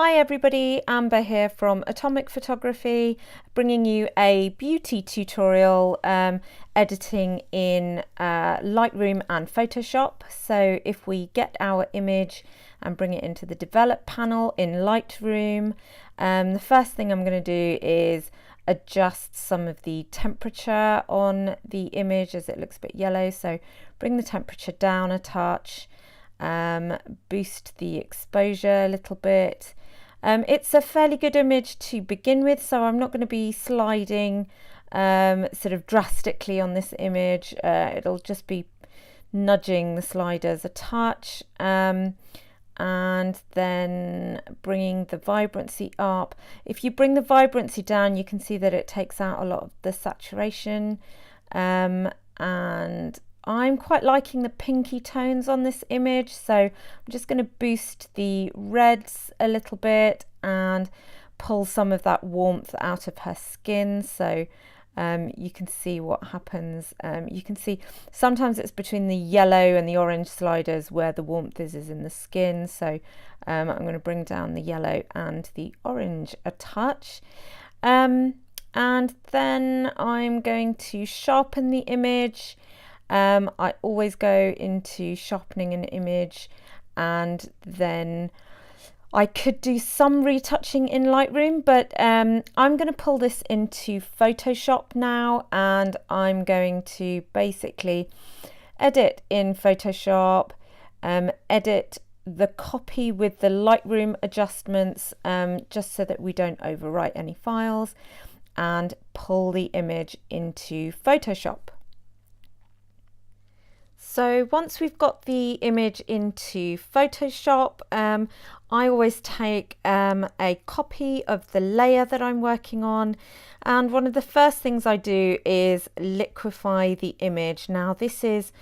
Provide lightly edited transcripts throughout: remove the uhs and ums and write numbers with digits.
Hi everybody, Amber here from Atomik Photography, bringing you a beauty tutorial editing in Lightroom and Photoshop. So if we get our image and bring it into the develop panel in Lightroom, the first thing I'm going to do is adjust some of the temperature on the image as it looks a bit yellow. So bring the temperature down a touch. Boost the exposure a little bit. It's a fairly good image to begin with, so I'm not going to be sliding sort of drastically on this image. It'll just be nudging the sliders a touch, and then bringing the vibrancy up. If you bring the vibrancy down, you can see that it takes out a lot of the saturation, and I'm quite liking the pinky tones on this image, so I'm just going to boost the reds a little bit and pull some of that warmth out of her skin, so you can see what happens. You can see sometimes it's between the yellow and the orange sliders where the warmth is in the skin, so I'm going to bring down the yellow and the orange a touch. And then I'm going to sharpen the image. I always go into sharpening an image, and then I could do some retouching in Lightroom, but I'm going to pull this into Photoshop now, and I'm going to basically edit in Photoshop, edit the copy with the Lightroom adjustments, just so that we don't overwrite any files, and pull the image into Photoshop. So once we've got the image into Photoshop, I always take a copy of the layer that I'm working on, and one of the first things I do is liquify the image. Now this is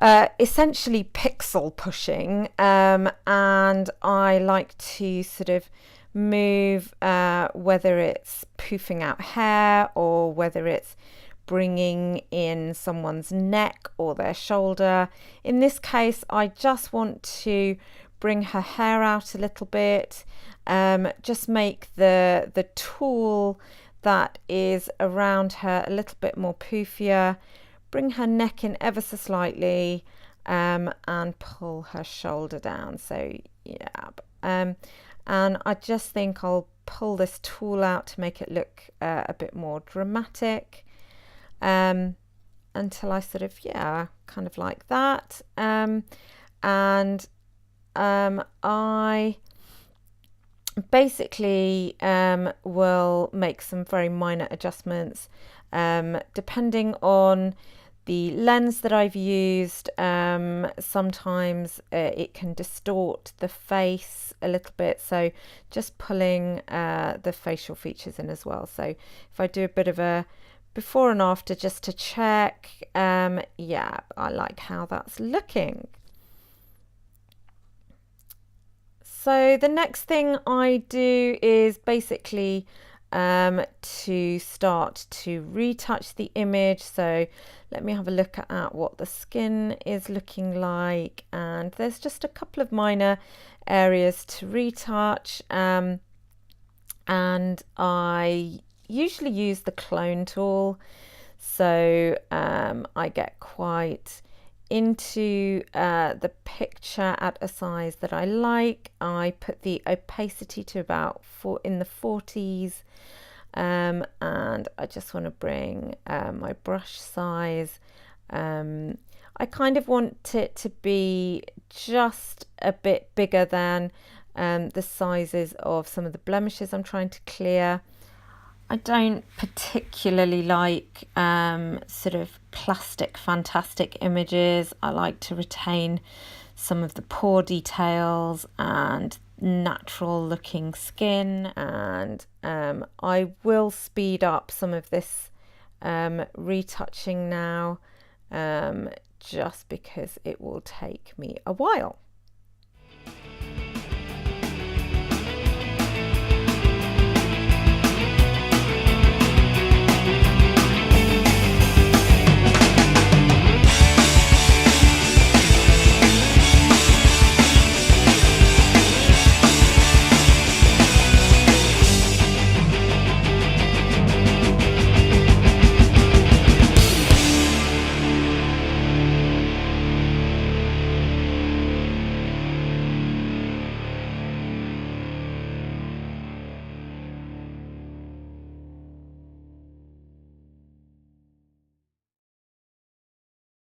essentially pixel pushing, and I like to sort of move whether it's poofing out hair or whether it's bringing in someone's neck or their shoulder. In this case, I just want to bring her hair out a little bit, just make the tool that is around her a little bit more poofier, bring her neck in ever so slightly, and pull her shoulder down. So yeah, and I just think I'll pull this tool out to make it look a bit more dramatic. Until I sort of, kind of like that. I basically will make some very minor adjustments depending on the lens that I've used. Sometimes it can distort the face a little bit, so just pulling the facial features in as well. So if I do a bit of a before and after just to check, yeah, I like how that's looking. So the next thing I do is basically to start to retouch the image. So let me have a look at what the skin is looking like, and there's just a couple of minor areas to retouch, and I usually use the clone tool, so I get quite into the picture at a size that I like. I put the opacity to about in the 40s, and I just want to bring my brush size. I kind of want it to be just a bit bigger than the sizes of some of the blemishes I'm trying to clear. I don't particularly like sort of plastic fantastic images. I like to retain some of the pore details and natural looking skin, and I will speed up some of this retouching now, just because it will take me a while.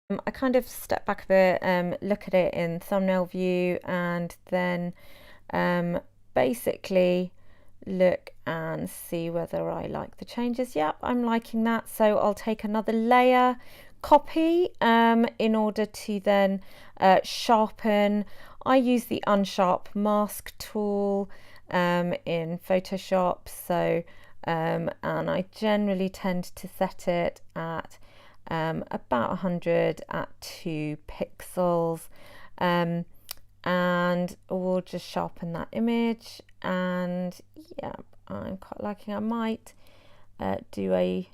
I kind of step back a bit, look at it in thumbnail view, and then basically look and see whether I like the changes. Yep, I'm liking that. So I'll take another layer, copy, in order to then sharpen. I use the unsharp mask tool in Photoshop. So and I generally tend to set it at about 100 at 2 pixels, and we'll just sharpen that image. And yeah, I'm quite liking. I might do a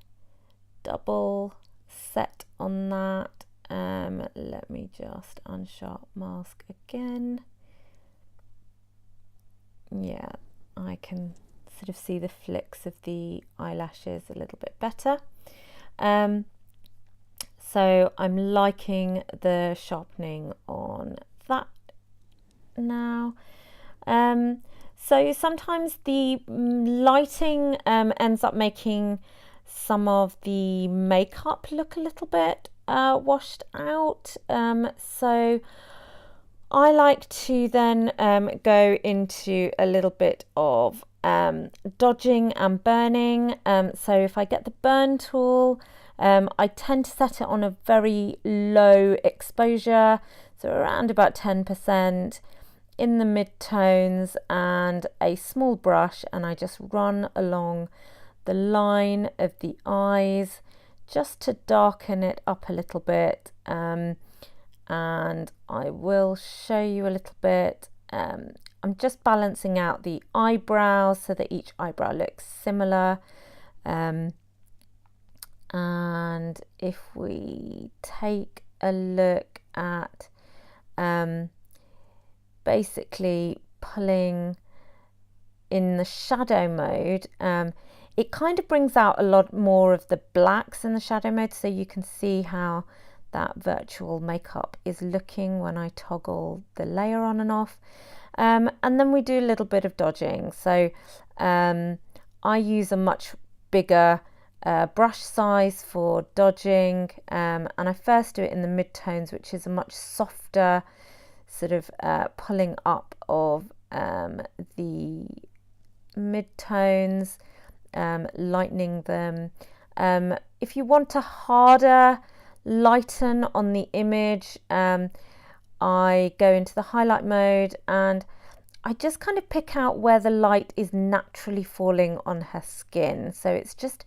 double set on that. Let me just unsharp mask again. Yeah, I can sort of see the flicks of the eyelashes a little bit better. So I'm liking the sharpening on that now. So sometimes the lighting ends up making some of the makeup look a little bit washed out. So I like to then go into a little bit of dodging and burning. So if I get the burn tool, I tend to set it on a very low exposure, so around about 10% in the mid-tones, and a small brush, and I just run along the line of the eyes just to darken it up a little bit. And I will show you a little bit. I'm just balancing out the eyebrows so that each eyebrow looks similar. And if we take a look at basically pulling in the shadow mode, it kind of brings out a lot more of the blacks in the shadow mode, so you can see how that virtual makeup is looking when I toggle the layer on and off. And then we do a little bit of dodging. So I use a much bigger brush size for dodging, and I first do it in the mid-tones, which is a much softer sort of pulling up of the mid-tones, lightening them. If you want a harder lighten on the image, I go into the highlight mode and I just kind of pick out where the light is naturally falling on her skin. So it's just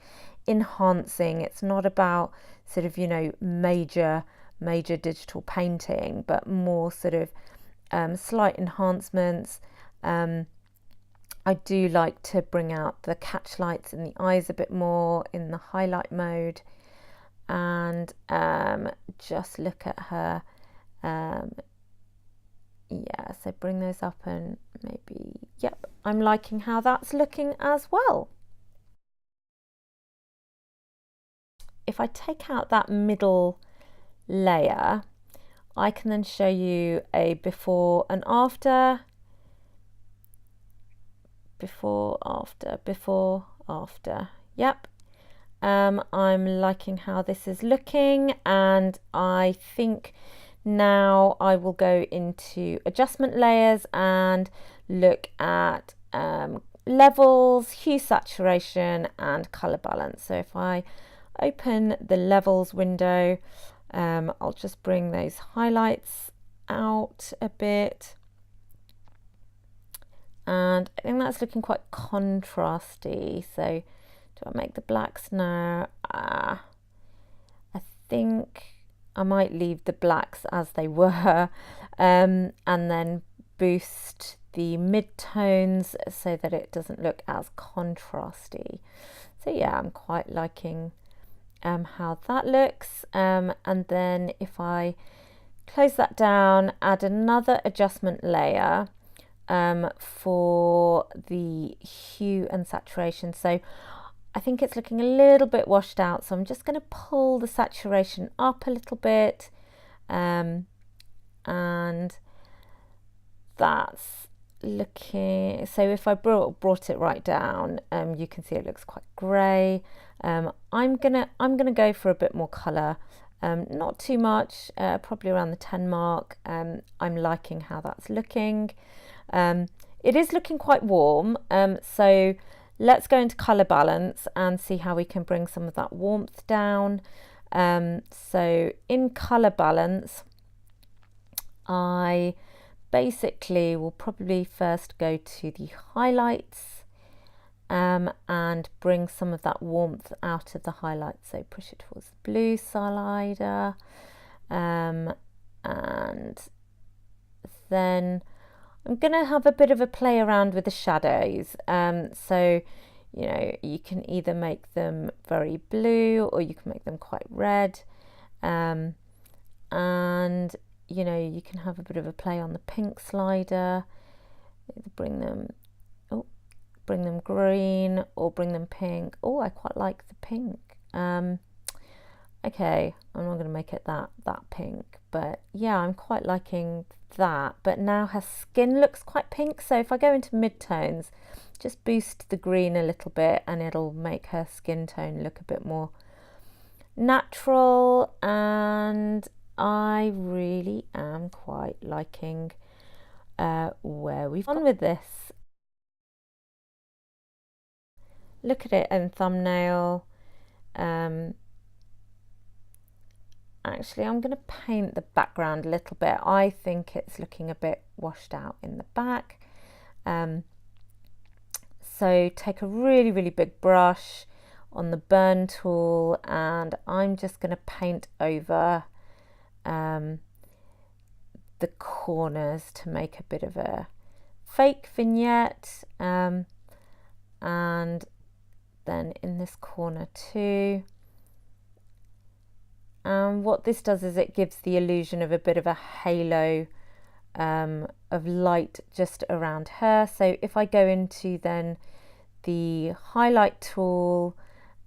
enhancing. It's not about sort of, you know, major digital painting, but more sort of slight enhancements. I do like to bring out the catch lights in the eyes a bit more in the highlight mode, and just look at her. Yeah, so bring those up and maybe, yep, I'm liking how that's looking as well. If I take out that middle layer, I can then show you a before and after, before, after. Yep. I'm liking how this is looking, and I think now I will go into adjustment layers and look at levels, hue, saturation, and color balance. So if I open the levels window, I'll just bring those highlights out a bit, and I think that's looking quite contrasty. So do I make the blacks now? I think I might leave the blacks as they were, and then boost the mid-tones so that it doesn't look as contrasty. So yeah, I'm quite liking how that looks. And then if I close that down, add another adjustment layer for the hue and saturation. So I think it's looking a little bit washed out, so I'm just going to pull the saturation up a little bit, and that's looking, so if I brought it right down, you can see it looks quite grey. I'm gonna go for a bit more colour not too much, probably around the 10 mark. I'm liking how that's looking. It is looking quite warm, so let's go into colour balance and see how we can bring some of that warmth down. So in colour balance, I basically will probably first go to the highlights and bring some of that warmth out of the highlights. So push it towards the blue slider, and then I'm going to have a bit of a play around with the shadows. So, you know, you can either make them very blue or you can make them quite red. And, you know, you can have a bit of a play on the pink slider, bring them green or bring them pink. Oh, I quite like the pink. Okay, I'm not going to make it that pink, but yeah, I'm quite liking that. But now her skin looks quite pink, so if I go into mid-tones, just boost the green a little bit and it'll make her skin tone look a bit more natural. And I really am quite liking where we've gone with this. Look at it in thumbnail. Actually, I'm going to paint the background a little bit. I think it's looking a bit washed out in the back. So take a really, really big brush on the burn tool and I'm just going to paint over the corners to make a bit of a fake vignette. And then in this corner too. And what this does is it gives the illusion of a bit of a halo of light just around her. So if I go into then the highlight tool,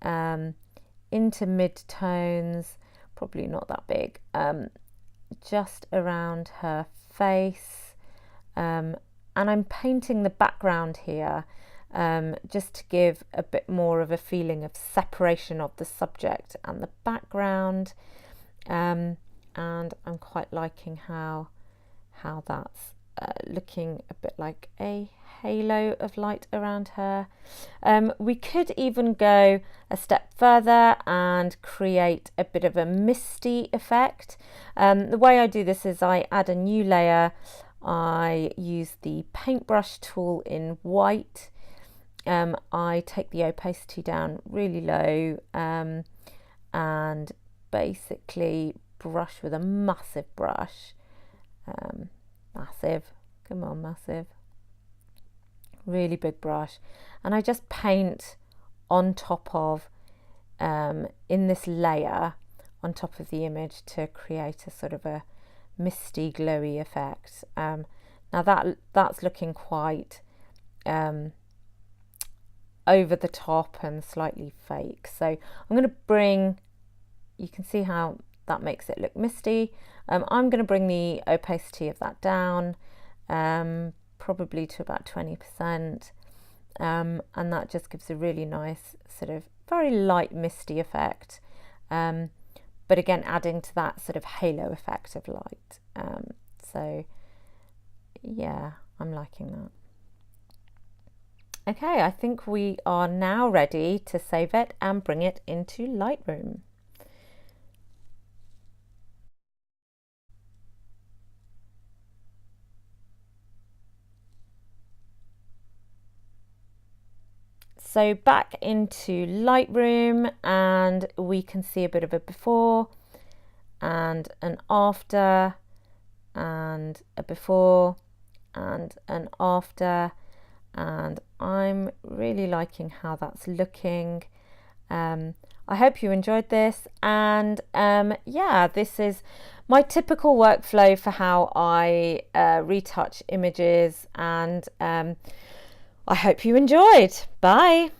into mid-tones, probably not that big, just around her face, and I'm painting the background here just to give a bit more of a feeling of separation of the subject and the background, and I'm quite liking how that's looking a bit like a halo of light around her. We could even go a step further and create a bit of a misty effect. The way I do this is I add a new layer. I use the paintbrush tool in white. I take the opacity down really low and basically brush with a massive brush. Massive, come on, massive. Really big brush. And I just paint on top of, in this layer, on top of the image to create a sort of a misty, glowy effect. Now that's looking quite over the top and slightly fake. So I'm going to bring, you can see how that makes it look misty. I'm going to bring the opacity of that down, probably to about 20%, and that just gives a really nice sort of very light misty effect, but again adding to that sort of halo effect of light. So yeah, I'm liking that. Okay, I think we are now ready to save it and bring it into Lightroom. So back into Lightroom and we can see a bit of a before and an after, and a before and an after, and I'm really liking how that's looking. I hope you enjoyed this, and yeah, this is my typical workflow for how I retouch images, and I hope you enjoyed. Bye.